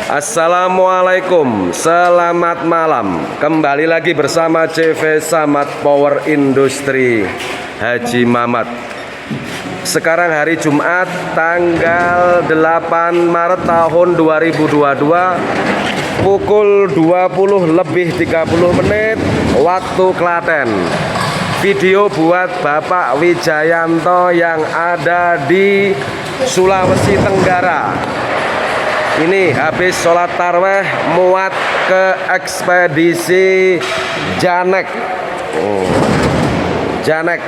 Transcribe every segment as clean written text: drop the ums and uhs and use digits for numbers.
Assalamualaikum, selamat malam. Kembali lagi bersama CV Samad Power Industri Haji Mamat. Sekarang hari Jumat tanggal 8 Maret tahun 2022, pukul 20:30 waktu Klaten. Video buat Bapak Wijayanto yang ada di Sulawesi Tenggara. Ini habis sholat tarweh muat ke ekspedisi Janek. Janek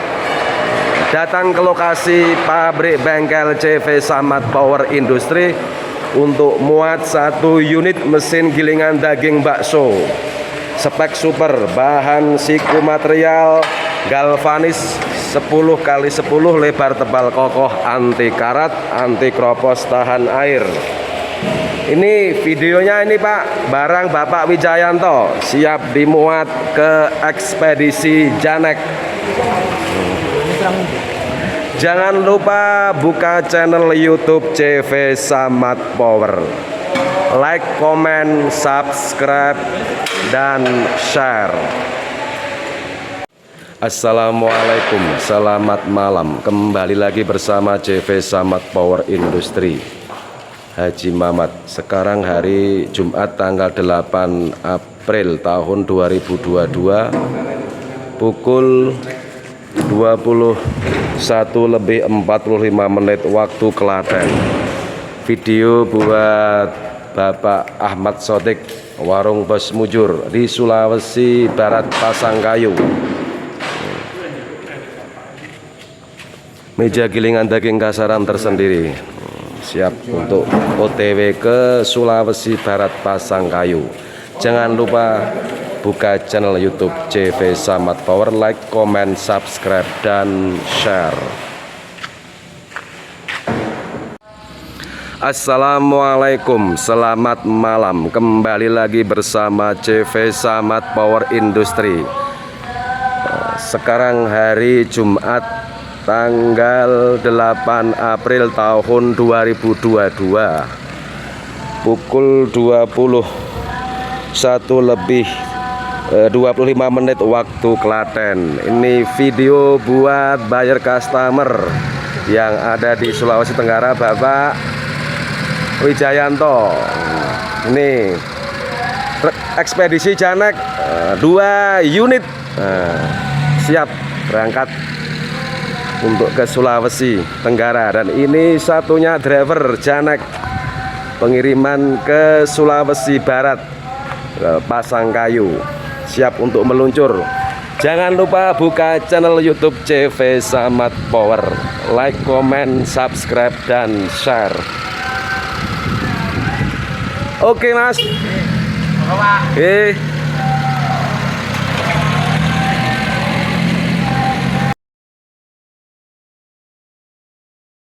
datang ke lokasi pabrik bengkel CV Samad Power Industri untuk muat 1 unit mesin gilingan daging bakso. Spek super, bahan siku material galvanis 10x10, lebar tebal kokoh, anti karat, anti kropos, tahan air. Ini videonya ini Pak, barang Bapak Wijayanto siap dimuat ke ekspedisi Janek. Jangan lupa buka channel YouTube CV Samad Power. Like, komen, subscribe, dan share. Assalamualaikum, selamat malam. Kembali lagi bersama CV Samad Power Industri Haji Mamat. Sekarang hari Jumat tanggal 8 April tahun 2022, pukul 21:45 waktu Klaten. Video buat Bapak Ahmad Sodik, warung Bos Mujur di Sulawesi Barat, Pasangkayu. Meja gilingan daging kasaran tersendiri, siap untuk OTW ke Sulawesi Barat, Pasangkayu. Jangan lupa buka channel YouTube CV Samad Power, like, comment, subscribe, dan share. Assalamualaikum, selamat malam. Kembali lagi bersama CV Samad Power Industri. Sekarang hari Jumat tanggal 8 April tahun 2022, pukul 21:25 waktu Klaten. Ini video buat buyer customer yang ada di Sulawesi Tenggara, Bapak Wijayanto. Ini ekspedisi Janek 2 unit siap berangkat untuk ke Sulawesi Tenggara, dan ini satunya driver Janek pengiriman ke Sulawesi Barat, ke Pasangkayu, siap untuk meluncur. Jangan lupa buka channel YouTube CV Samad Power, like, komen, subscribe, dan share. Oke Mas.